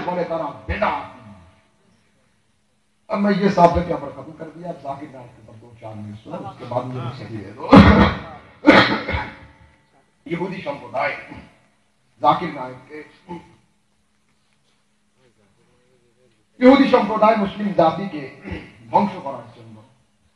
बोले तारा बेदाती। अब मैं ये शब्द क्या पर खत्म कर दिया, जाकिर नायक के ऊपर 2-4 मिनट सुना, उसके बाद मुझे सही दे दो। यहूदी संप्रदाय जाकिर नायक के, ইহুদি সম্প্রদায় মুসলিম জাতিকে ধ্বংস করার জন্য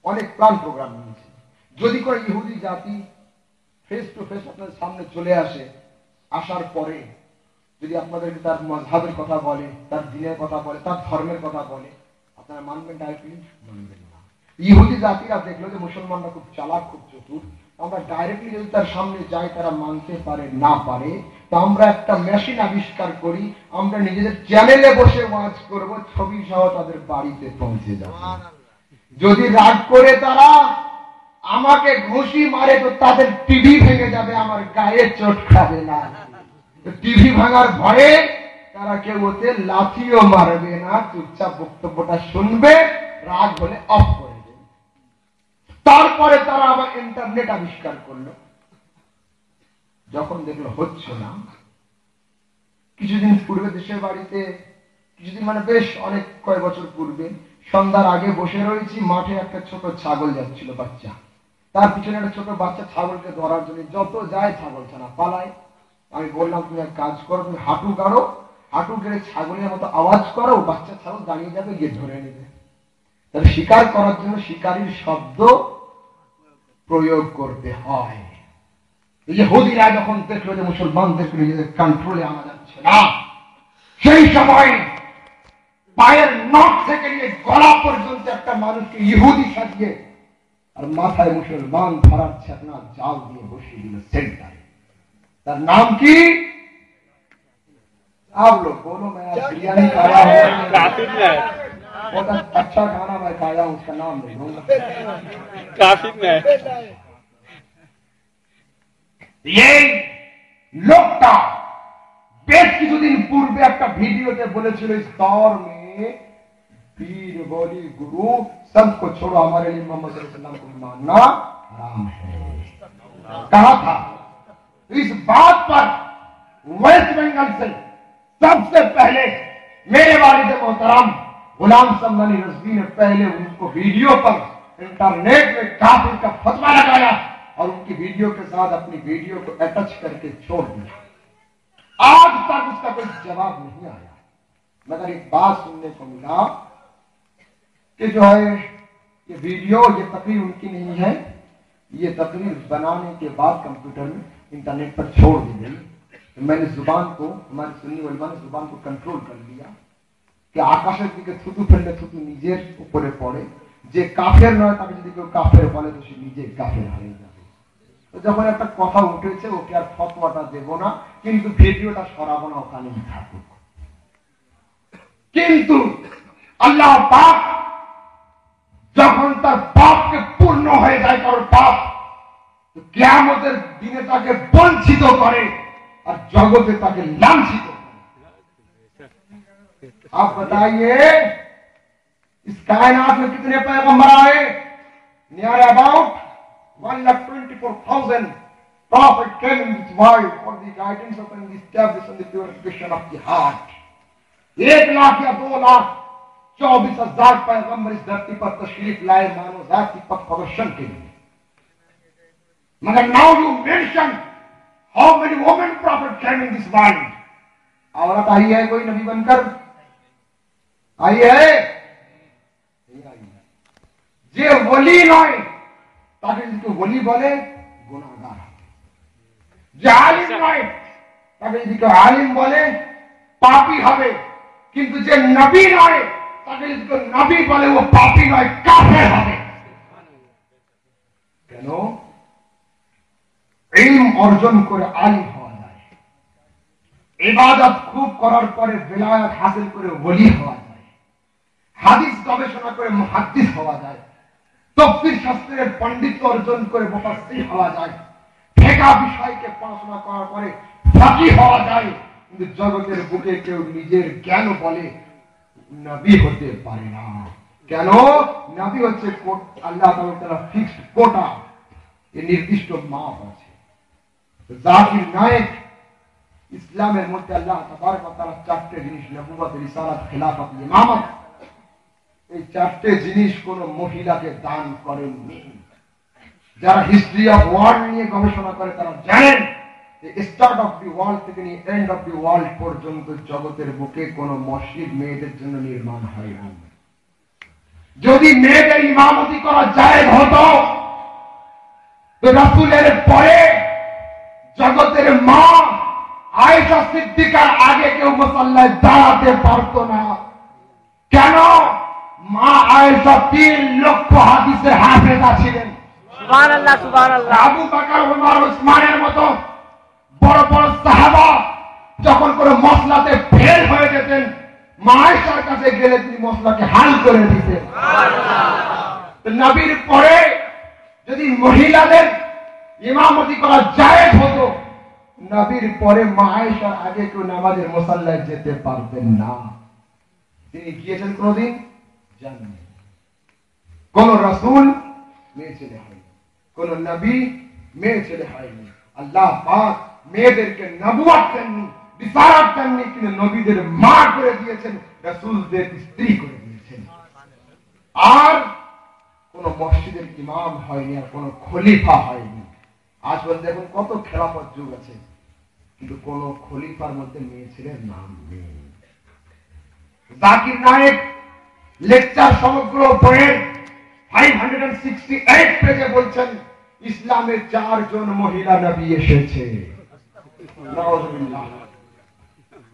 অনেক প্ল্যান প্রোগ্রাম নিয়েছে। যদি করে ইহুদি জাতি ফেস টু ফেস আপনাদের সামনে চলে আসে, আসার পরে যদি আপনাদেরকে তার মাযহাবের কথা বলে, তার দ্বীনের কথা বলে, তার ধর্মের কথা বলে, আপনারা মানবেন? ডাইরেক্টলি মানবেন না। ইহুদি জাতিরা দেখলো যে মুসলমানরা খুব চালাক, খুব চতুর, আমরা ডাইরেক্টলি যদি তার সামনে যাই তারা মানতে পারে না পারে, তো আমরা একটা মেশিন আবিষ্কার করি, আমরা নিজেদের চ্যানেলে বসে ওয়াচ করব, ছবি সহ তাদের বাড়িতে পৌঁছে যাব। যদি রাগ করে তারা আমাকে ঘুষি মারে তো তাদের টিভি ভেঙে যাবে, আমার গায়ে চোট খাবে না। টিভি ভাঙার ভয়ে তারা কেউ ওতে লাথিও মারবে না, চুপচাপ বক্তব্যটা শুনবে, রাগ হলে অফ করে দেবে। তারপরে তারা আবার ইন্টারনেট আবিষ্কার করলো। যখন দেখলো হচ্ছে না, কিছুদিন পূর্বে দেশের বাড়িতে, কিছুদিন মানে বেশ অনেক কয়েক বছর পূর্বে, সন্ধ্যার আগে বসে রয়েছি, মাঠে একটা ছোট ছাগল যাচ্ছিল বাচ্চা, তার পিছনে একটা ছোট বাচ্চা ছাগলকে ধরার জন্য যত যায় ছাগল ছানা পালায়। আমি বললাম তুমি এক কাজ করো, তুমি হাঁটু গাড়ো, হাঁটু গেড়ে ছাগলের মতো আওয়াজ করো, বাচ্চা ছাগল দাঁড়িয়ে যাবে, গিয়ে ধরে নেবে। তাহলে শিকার করার জন্য শিকারীর শব্দ প্রয়োগ করতে হয়। ইহুদিরা যখন দেখলো যে মুসলমানদেরকে নিজেদের কন্ট্রোলে আনা যাচ্ছে না, সেই সময় পায়ের নখ থেকে নিয়ে গলা পর্যন্ত একটা মানুষকে ইহুদি সাজিয়ে আর মাথায় মুসলমান ধরার ছেকনা জাল দিয়ে বসিয়ে দিল সেন্টারে। তার নাম কি? आप लोग बोलो, मैं आज बिरयानी खाया हूँ, बहुत अच्छा खाना मैं खाया हूँ, उसका नाम नहीं लूंगा। এই লোকটা বেশ কিছুদিন পূর্বে একটা ভিডিওতে বলেছিল, इस दौर में पीर वली गुरु सब को छोड़ो, हमारे लिए मोहम्मद सल्लल्लाहु अलैहि वसल्लम को मानना हराम है। कहा था। इस बात पर वेस्ट बंगाल से सबसे पहले मेरे वालिद मोहतरम गुलाम सम्मानी रज़वी ने पहले उनको वीडियो पर इंटरनेट में काफिर का फतवा लगाया और उनकी वीडियो के साथ अपनी वीडियो को अटैच करके छोड़ दिया। आज तक उसका कोई जवाब नहीं आया, मगर एक बात सुनने को मिला कि जो है ये वीडियो, ये तकरीर उनकी नहीं है, ये तकरीर बनाने के बाद कंप्यूटर में इंटरनेट पर छोड़ दी गई। तो मैंने जुबान को, हमारे सुन्नी उलमा ने जुबान को कंट्रोल कर लिया कि आकाशेर दिके थुतु फेलले थुतु निजेर उपरे पड़े, যে কাফের নয় তাকে যদি কেউ কাফের বলে তো সে নিজে কাফের হয়ে যাবে। তো যখন একটা কথা উঠেছে ওকে আর ফতোয়াটা দেব না, কিন্তু ভিডিওটা সরাবো না, ওখানেই থাকুক। কিন্তু আল্লাহ পাক যখন তার পাপকে পূর্ণ হয়ে যায় কারোর পাপ, তো কিয়ামতের দিনে তাকে বঞ্চিত করে আর জগতে তাকে লাঞ্ছিত করে। आप बताइए इस कायनात में कितने पैगंबर आए? Near about 1,24,000 prophet came in this world for the guidance of and the establishment and the purification of the heart. 1,00,000 या 2,24,000 पैगंबर इस धरती पर तशरीफ लाए मानव जात की पथ प्रदर्शन के लिए। मगर now you mention how many women prophet came in this world? औरत आई है कोई नबी बनकर? आई है? যে ওলি নয় তাকে যদি ওলি বলে গুনাহগার হবে, যে আলিম নয় তাকে যদি কেউ আলিম বলে পাপী হবে, কিন্তু যে নবী নয় তাকে যদি কেউ নবী বলে ও পাপী নয়, কাফের হবে। কেন? ইলম অর্জন করে আলিম হওয়া যায়, ইবাদত খুব করার পরে বেলায়াত হাসিল করে ওলি হওয়া যায়, হাদিস গবেষণা করে মুহাদ্দিস হওয়া যায়, তফসির শাস্ত্রের পণ্ডিত অর্জন করে মুফাসসির হওয়া যায়, ফিকহ বিষয়কে পড়াশোনা করার পরে ফাকিহ হওয়া যায়। কিন্তু জগতের বুকে কেউ নিজের জ্ঞান বলে নবী হতে পারে না। কেন? নবী হচ্ছে আল্লাহ তাআলা ফিক্সড কোটা, এর নির্দিষ্ট মাপ আছে। জাকির নায়েক ইসলামের মধ্যে আল্লাহ তাবারক ওয়া তাআলা চারটে জিনিস, নবুয়ত, রিসালাত, খিলাফত, ইমামত, এই চারটে জিনিস কোন মহিলাকে দান করেননি। যারা হিস্ট্রি অফ ওয়ার্ল্ড নিয়ে গবেষণা করে তারা জানেন যে স্টার্ট অফ দি ওয়ার্ল্ড থেকে নিয়ে এন্ড অফ দি ওয়ার্ল্ড পর্যন্ত জগতের বুকে কোন মসজিদ মেয়েদের জন্য নির্মাণ হয়নি। যদি মেয়েদের ইমামতি করা জায়েজ হতো তো রাসূলের পরে জগতের মা আয়েশা সিদ্দিকার আগে কেউ মুসাল্লায় দাঁড়াতে পারতো না। কেন? মা আয়েশা 3 লক্ষ হাদিসের হাফেজা ছিলেন। সুবহানাল্লাহ, সুবহানাল্লাহ। আবু বকর, ওমর, উসমানের মতো বড় বড় সাহাবা যখন কোনো মসলাতে ফেল হয়ে যেতেন, মা আয়েশার কাছে গেলে তিনি মসলাকে হাল করে দিতেন। সুবহানাল্লাহ। নবীর পরে যদি মহিলাদের ইমামতি করা জায়েজ হতো, নবীর পরে মা আয়েশার আগে কেউ নামাজের মুসাল্লায় যেতে পারবেন না। তিনি গিয়েছেন কোনদিন? জানেন। কোন রাসূল মেয়ে ছেলে হয়নি, কোন নবী মেয়ে ছেলে হয়নি। আল্লাহ পাক মেয়েদেরকে নবুয়ত দেননি, বিশারাত দেননি, কিন্তু নবীদের মা করে দিয়েছেন, রাসূলদের স্ত্রী করে দিয়েছেন। আর কোন মসজিদের ইমাম হয়নি, আর কোন খলিফা হয়নি। আজ বলতে এখন কত খেলাফত যুগ আছে, কিন্তু কোন খলিফার মধ্যে মেয়ে ছেলের নাম নেই। জাকির নায়েক লেকচার সমগ্র বইয়ের 568 পেজে বলছেন ইসলামের 4 জন মহিলা নবী এসেছে। নাউযুবিল্লাহ।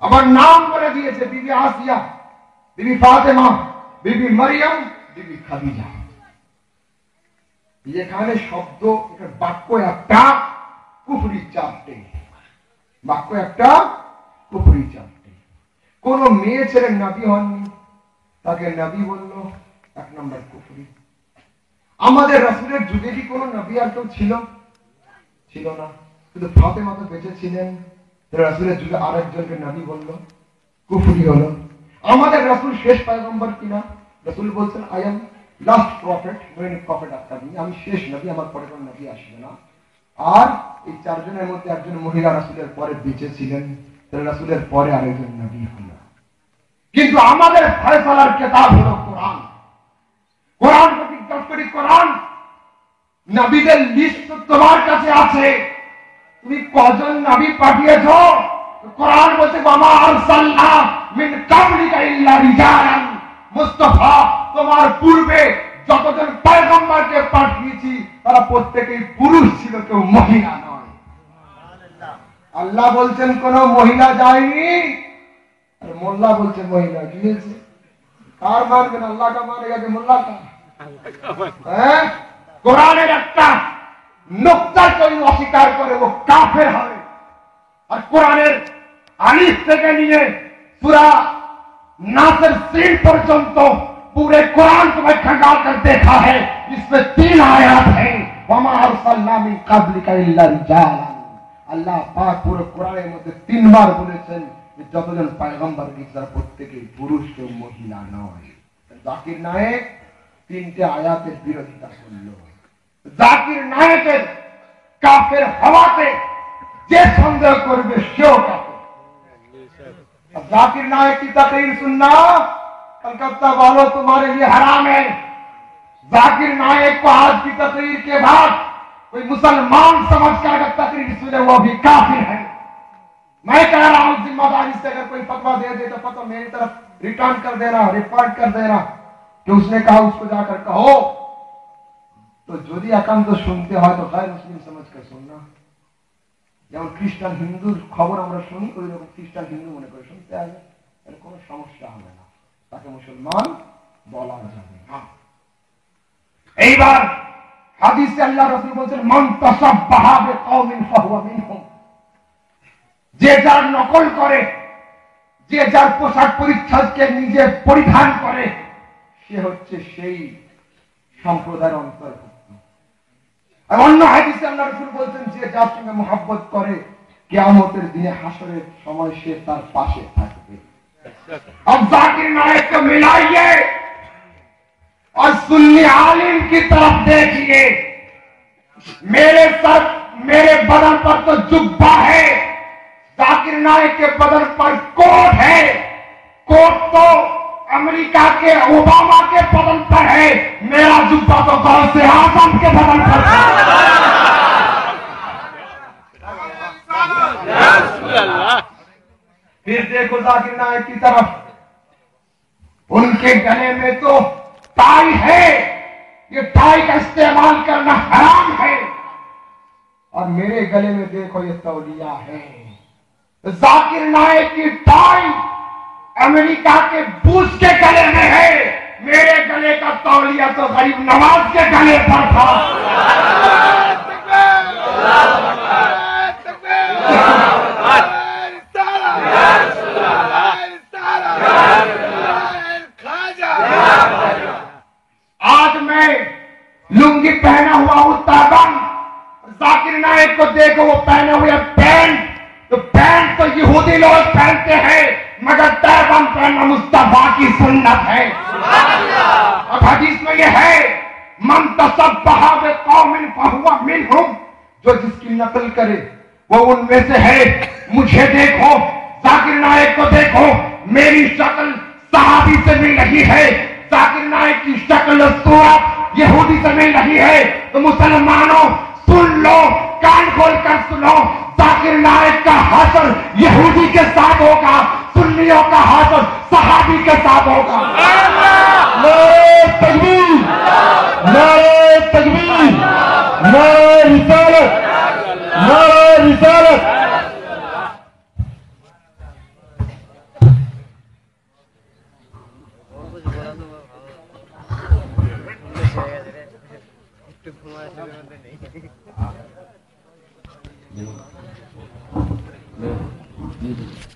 আমার নাম বলে দিয়েছে বিবি আসিয়া, বিবি ফাতেমা, বিবি মারিয়াম, বিবি খাদিজা। এখানে শব্দ, এখানে বাক্য একটা, কুফরি 4টে, বাক্য একটা, কুফরি 4টে। কোন মেয়ে ছেলে নবী হননি, তাকে নবী বলল, 1 নম্বর কুফরি। আমাদের রাসূলের যুগে কি কোন নবী আর কেউ ছিল? ছিল না। কিন্তু ফাতেমা তো বেঁচে ছিলেন, রাসূলের যুগে আরেকজনকে নবী বলল, কুফরি হলো। আমাদের রাসূল শেষ পয়গম্বর কিনা? রাসূল বলছেন I am last prophet, no any prophet after me, আমি শেষ নবী, আমার পরে কোন নবী আসবে না। আর এই 4 জনের মধ্যে একজন মহিলা রাসূলের পরে বেঁচে ছিলেন, রাসূলের পরে আরেকজন নবী হলো। কিন্তু আমাদের ফয়সালার কিতাব হলো কোরআন। কোরআন প্রতিজ্ঞা করি, কোরআন নবীদের লিস্ট তোমার কাছে আছে, তুমি কজন নবী পাঠিয়েছো? কোরআন বলছে ওয়ামা আরসালনা মিন কাবলিকা ইল্লা রিজালান। মুস্তাফা, তোমার পূর্বে যতজন পয়গম্বরকে পাঠিয়েছি তারা প্রত্যেকেই পুরুষ ছিল, কেউ মহিলা নয়। আল্লাহ বলছেন কোন মহিলা যায়নি, আর মোল্লা বলছে মহিলা গিয়েছে। কার মানবেন? আল্লাহ কা মানেগা যে মোল্লা কা? হ্যাঁ, কোরআনের একটা নুকতা যদি অস্বীকার করে ও কাফের হবে। আর কোরআনের আলিফ থেকে নিয়ে সূরা नासिर सीन पर्यंत पूरे कुरान को मैं खंगाल कर देखा है, इसमें 3 आयत है, वमा अरसलना मिन कब्लिका इल्ला रिजालान। আল্লাহ পাক পুরো কোরআনের মধ্যে 3 বার বলেছেন যে যতজন পয়গম্বর গিয়েছে তারা প্রত্যেকেই পুরুষ, কেউ মহিলা নয়। জাকির নায়েক 3টে আয়াতের বিরোধিতা করল। জাকির নায়েকের কাফের হওয়াতে যে সন্দেহ করবে সেও কাফের। जाकिर नायक की तकरीर सुनना कलकत्ता वालों तुम्हारे लिए हराम है। जाकिर नायक को आज की तकरीर के बाद कोई मुसलमान समझकर अगर तकरीर सुने वो भी काफिर है। मैं कह रहा हूं जिम्मेदारी से अगर कोई फतवा दे दे तो फतवा मेरी तरफ रिटर्न कर देना, रिपोर्ट कर देना कि उसने कहा, उसको जाकर कहो। तो যদি একান্ত শুনতে হয় তো গায়র মুসলিম समझकर सुनना। যেমন খ্রিস্টান হিন্দুর খবর আমরা শুনি, ওই রকম খ্রিস্টান হিন্দু মনে করে শুনতে হবে, এর কোনো সমস্যা হবে না, তাকে মুসলমান বলা যাবে না। এইবার হাদিসে আল্লাহ রাসূল বলেন মান তাসাব্বাহা বিকওমিন ফাহুয়া মিনহুম। যে যার নকল করে, যে যার পোশাক পরিচ্ছদকে নিজে পরিধান করে, সে হচ্ছে সেই সম্প্রদায়ের অন্তর্ভুক্ত। আর অন্য হাদিসে আল্লাহ রাসূল বলেন যে যার সঙ্গে মুহাব্বত করে কিয়ামতের দিনে হাসরের সময় সে তার পাশে থাকবে। अब जाकिर नायक को मिलाइए और सुन्नी आलिम की तरफ देखिए। मेरे बदन पर तो जुब्बा है, जाकिर नायक के बदन पर कोट है, कोट तो अमेरिका के ओबामा के बदन पर है, मेरा जुब्बा तो गौर से आजम के बदन पर है। फिर देखो जाकिर नायक की तरफ, उनके गले में तो टाई है, ये टाई का इस्तेमाल करना हराम है, और मेरे गले में देखो ये तौलिया है। जाकिर नायक की टाई अमेरिका के बुश के गले में है, मेरे गले का तौलिया तो गरीब नवाज के गले पर था। आज मैं लुंगी पहना हुआ हूं, ताबन, जाकिर नायक को देखो वो पहने हुए पैंट, तो पैंट तो यहूदी लोग पहनते हैं, मगर तैबान पहनना मुस्तफा की सुन्नत है। और हदीस में यह है, मन तसब्बहा बिकौमिन फहुवा मिनहुम, जो जिसकी नकल करे वो उनमें से है। मुझे देखो, जाकिर नायक को देखो, मेरी शक्ल सहाबी से मिल रही है, जाकिर नायक की शक्ल सूरत यहूदी से मिल रही है। तो मुसलमानों सुन लो, कान खोल कर सुनो, जाकिर नायक का हासिल यहूदी के साथ होगा, सुन्नियों का हासिल सहाबी के साथ होगा। नारे तकबीर, नारे तकबीर, नारे रिसालत, नारे रिसालत। नहीं